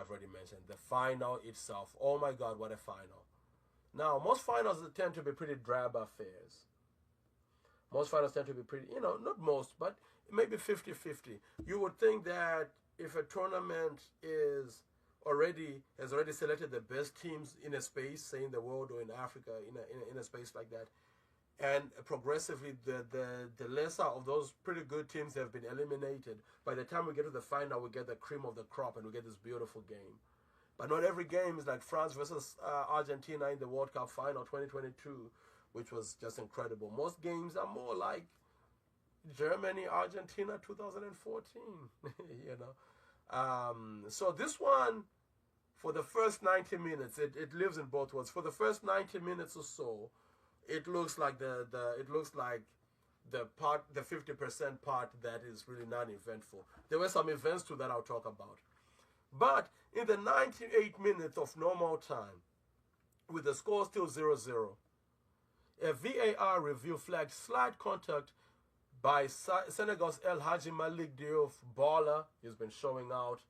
I've already mentioned. The final itself, oh my God, what a final. Now, most finals tend to be pretty drab affairs. Most finals tend to be pretty, not most, but maybe 50-50. You would think that if a tournament has already selected the best teams in a space, say in the world or in Africa, in a space like that, and progressively the lesser of those pretty good teams have been eliminated. By the time we get to the final, we get the cream of the crop and we get this beautiful game. But not every game is like France versus Argentina in the World Cup final 2022, which was just incredible. Most games are more like Germany, Argentina 2014, So this one, for the first 90 minutes, it lives in both worlds. For the first 90 minutes or so, it looks like the 50% part that is really non-eventful. There were some events too that I'll talk about. But in the 98 minutes of normal time, with the score still 0-0, a VAR review flagged slight contact by Senegal's El Hadji Malick Diouf, baller. He's been showing out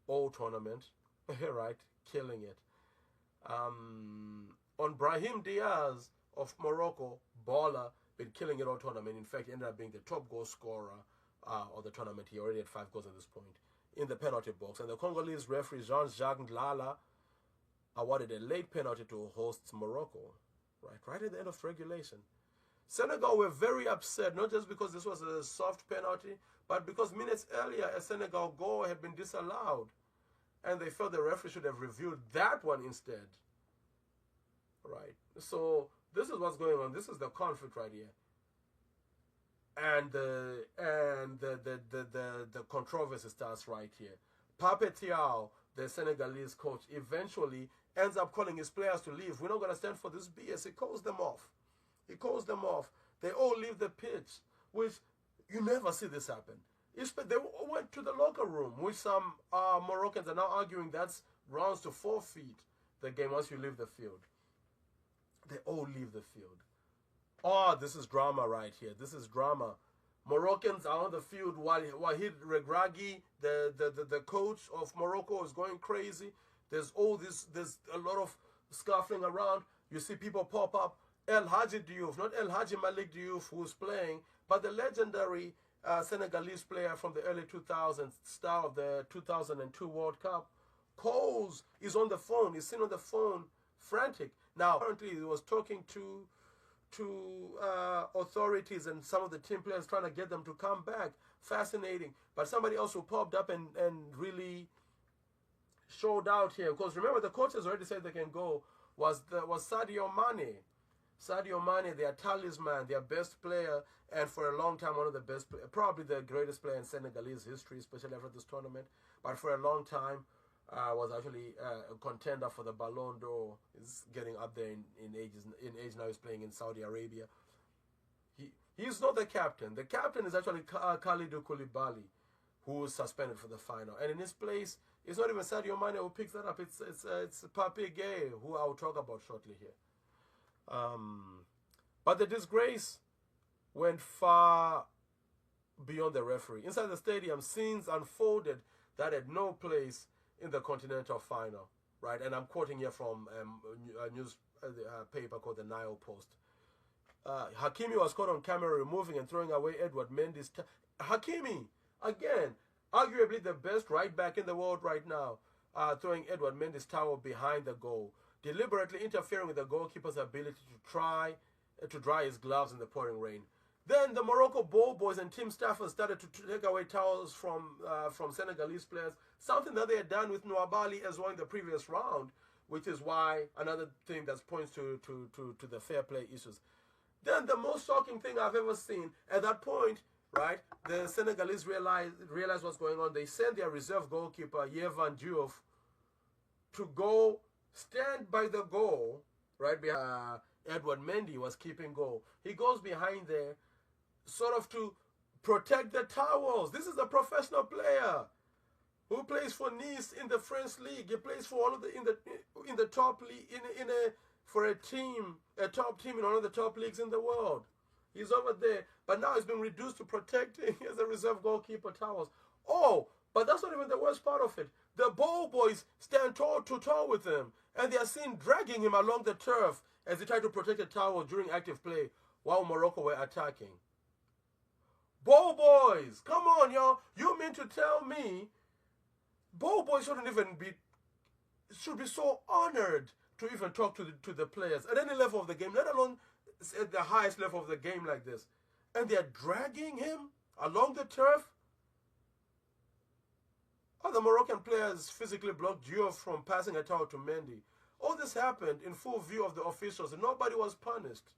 all tournament, right, killing it. On Brahim Diaz of Morocco, baller, been killing it all tournament. In fact, he ended up being the top goal scorer of the tournament. He already had 5 goals at this point in the penalty box. And the Congolese referee Jean-Jacques Ndlala awarded a late penalty to hosts Morocco, right at the end of regulation. Senegal were very upset, not just because this was a soft penalty, but because minutes earlier a Senegal goal had been disallowed. And they felt the referee should have reviewed that one instead. Right? So this is what's going on. This is the conflict right here. And the controversy starts right here. Pape Thiaw, the Senegalese coach, eventually ends up calling his players to leave. We're not going to stand for this BS. He calls them off. They all leave the pitch, which you never see this happen. They went to the locker room, which some Moroccans are now arguing that's rounds to forfeit the game once you leave the field. They all leave the field. Oh, this is drama right here. This is drama. Moroccans are on the field while Wahid Regragui, the coach of Morocco, is going crazy. There's a lot of scuffling around. You see people pop up. El Hadji Diouf, not El Hadji Malick Diouf, who's playing, but the legendary Senegalese player from the early 2000s, star of the 2002 World Cup, Coles is on the phone. He's sitting on the phone, frantic. Now, apparently, he was talking to authorities and some of the team players, trying to get them to come back. Fascinating. But somebody else who popped up and really showed out here, because remember, the coaches already said they can go, was Sadio Mane. Sadio Mane, their talisman, their best player, and for a long time one of the best, probably the greatest player in Senegalese history, especially after this tournament. But for a long time, was actually a contender for the Ballon d'Or. He's getting up there in age now. He's playing in Saudi Arabia. He's not the captain. The captain is actually Kalidou Koulibaly, who was suspended for the final. And in his place, it's not even Sadio Mane who picks that up. It's Pape Gueye, who I'll talk about shortly here. But the disgrace went far beyond the referee. Inside the stadium, scenes unfolded that had no place in the continental final, right? And I'm quoting here from a newspaper called the Nile Post. Hakimi was caught on camera removing and throwing away Edward Mendy's... Hakimi, again, arguably the best right back in the world right now, throwing Edward Mendy's towel behind the goal, deliberately interfering with the goalkeeper's ability to dry his gloves in the pouring rain. Then the Morocco ball boys and team staffers started to take away towels from Senegalese players, something that they had done with Nouabali as well in the previous round, which is why another thing that points to the fair play issues. Then the most shocking thing I've ever seen, at that point, right, the Senegalese realized what's going on. They sent their reserve goalkeeper, Yehvan Diouf, to go stand by the goal, right behind Edward Mendy was keeping goal. He goes behind there, sort of to protect the towels. This is a professional player who plays for Nice in the French league. He plays for one of the in the top league for a top team in one of the top leagues in the world. He's over there, but now he's been reduced to protecting as a reserve goalkeeper towels. Oh, but that's not even the worst part of it. The ball boys stand toe to toe with him, and they are seen dragging him along the turf as he tried to protect a towel during active play while Morocco were attacking. Ball boys, come on, y'all. You mean to tell me ball boys should be so honored to even talk to the players at any level of the game, let alone at the highest level of the game like this. And they're dragging him along the turf. Other Moroccan players physically blocked Diouf from passing a towel to Mendy. All this happened in full view of the officials, and nobody was punished.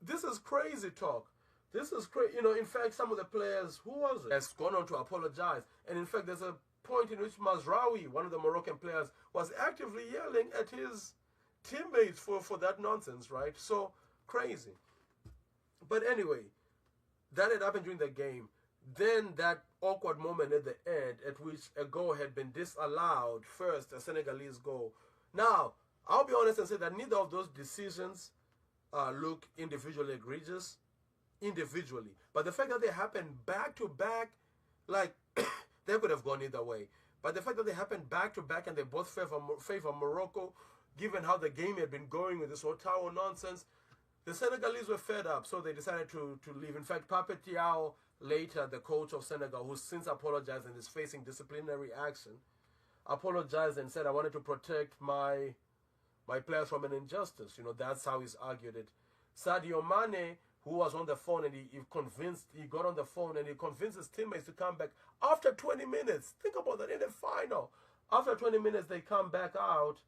This is crazy talk. This is crazy. You know, in fact, some of the players, who was it, has gone on to apologize. And in fact, there's a point in which Mazraoui, one of the Moroccan players, was actively yelling at his teammates for that nonsense, right? So, crazy. But anyway, that had happened during the game. Then that awkward moment at the end at which a goal had been disallowed, first a Senegalese goal. Now, I'll be honest and say that neither of those decisions look individually egregious, individually. But the fact that they happened back to back, like, they could have gone either way. But the fact that they happened back to back and they both favor Morocco, given how the game had been going with this Ottawa nonsense, the Senegalese were fed up, so they decided to leave. In fact, Pape Thiaw, later the coach of Senegal, who's since apologized and is facing disciplinary action, apologized and said, I wanted to protect my players from an injustice. You know, that's how he's argued it. Sadio Mane, who was on the phone, and he got on the phone and he convinced his teammates to come back after 20 minutes. Think about that, in the final. After 20 minutes, they come back out.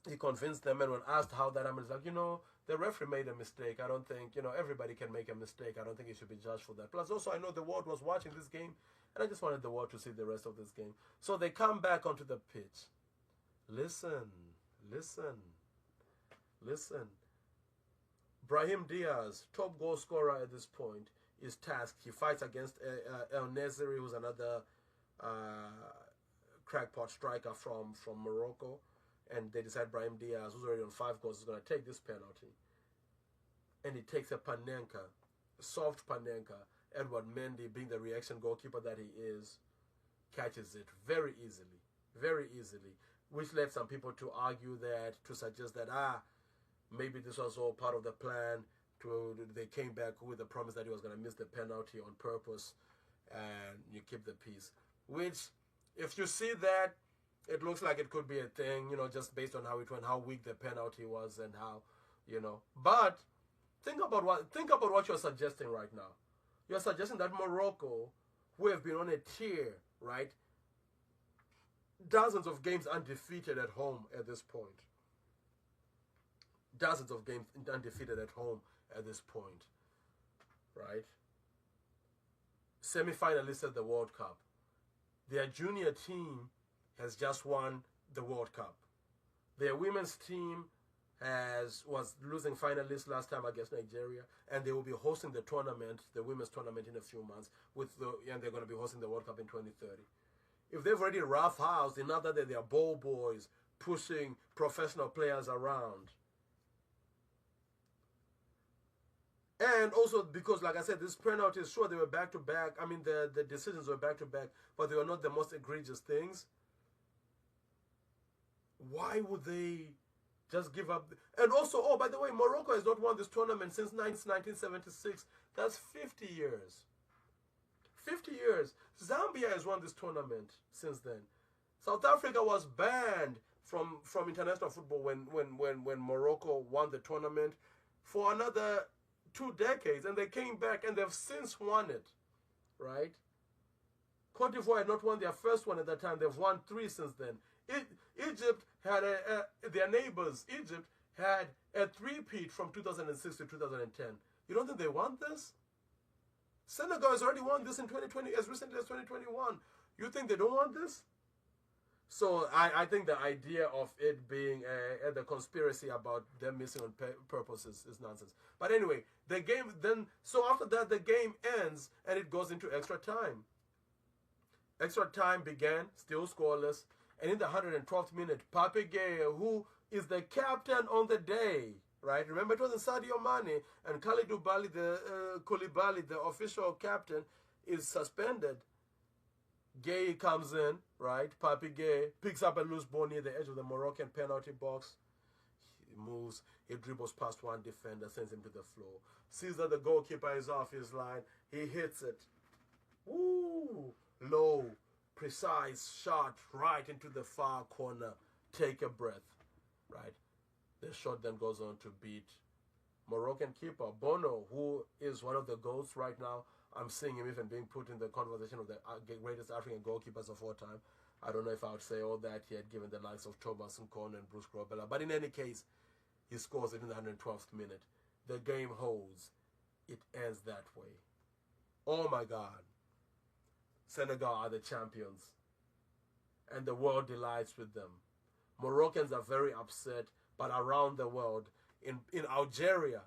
He convinced them, and when asked how that happened, he's like, you know, the referee made a mistake. I don't think, you know, everybody can make a mistake. I don't think he should be judged for that. Plus, also, I know the world was watching this game, and I just wanted the world to see the rest of this game. So they come back onto the pitch. Listen. Brahim Diaz, top goal scorer at this point, is tasked. He fights against El Nezeri, who's another crackpot striker from Morocco. And they decide Brahim Diaz, who's already on 5 goals, is going to take this penalty. And he takes a Panenka, a soft Panenka. Edward Mendy, being the reaction goalkeeper that he is, catches it very easily. Which led some people to argue that, to suggest that, maybe this was all part of the plan. They came back with the promise that he was going to miss the penalty on purpose, and you keep the peace. Which, if you see that, it looks like it could be a thing, you know, just based on how it went, how weak the penalty was, and how, you know. But think about what you're suggesting right now. You're suggesting that Morocco, who have been on a tear, right? Dozens of games undefeated at home at this point. Dozens of games undefeated at home at this point, right? Semi-finalists at the World Cup. Their junior team has just won the World Cup. Their women's team was losing finalists last time against Nigeria, and they will be hosting the tournament, the women's tournament, in a few months, and they're going to be hosting the World Cup in 2030. If they've already roughhoused, in other that they are ball boys pushing professional players around. And also because, like I said, these penalties, sure, they were back-to-back. I mean, the decisions were back-to-back, but they were not the most egregious things. Why would they just give up? And also, oh, by the way, Morocco has not won this tournament since 1976. That's 50 years. 50 years. Zambia has won this tournament since then. South Africa was banned from international football when Morocco won the tournament for another 2 decades, and they came back and they've since won it, right? Cote d'Ivoire had not won their first one at that time. They've won 3 since then. Egypt had their neighbors. Egypt had a 3-peat from 2006 to 2010. You don't think they want this? Senegal has already won this in 2020, as recently as 2021. You think they don't want this? So I think the idea of it being the conspiracy about them missing on purpose is nonsense. But anyway, the game then, so after that, the game ends and it goes into extra time. Extra time began, still scoreless. And in the 112th minute, Pape Gueye, who is the captain on the day, right? Remember, it wasn't Sadio Mane, and Kalidou Koulibaly, the official captain, is suspended. Gay comes in, right? Papi Gay picks up a loose ball near the edge of the Moroccan penalty box. He moves, he dribbles past one defender, sends him to the floor. Sees that the goalkeeper is off his line. He hits it. Woo! Low, precise shot right into the far corner. Take a breath, right? The shot then goes on to beat Moroccan keeper Bono, who is one of the GOATs right now. I'm seeing him even being put in the conversation of the greatest African goalkeepers of all time. I don't know if I would say all that yet, given the likes of Thomas Nkone and Bruce Grobela. But in any case, he scores it in the 112th minute. The game holds. It ends that way. Oh my God. Senegal are the champions. And the world delights with them. Moroccans are very upset, but around the world, in Algeria,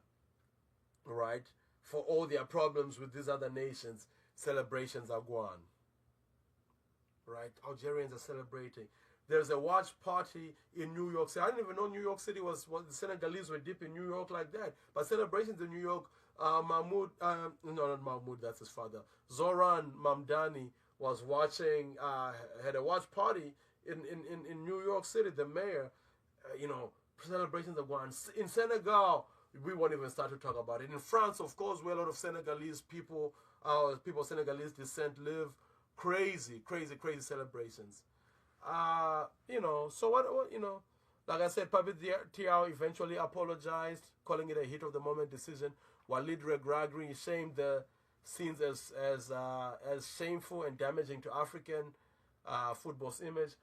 right, for all their problems with these other nations, celebrations are gone. Right? Algerians are celebrating. There's a watch party in New York City. I didn't even know New York City was the Senegalese were deep in New York like that. But celebrations in New York, Mahmoud, no, not Mahmoud, that's his father. Zoran Mamdani was watching, had a watch party in New York City. The mayor, celebrations are gone. In Senegal, we won't even start to talk about it. In France, of course, where a lot of Senegalese people, people of Senegalese descent live, crazy celebrations. So what, like I said, Papi Thiaw eventually apologized, calling it a hit of the moment decision. Walid Regragui shamed the scenes as shameful and damaging to African football's image.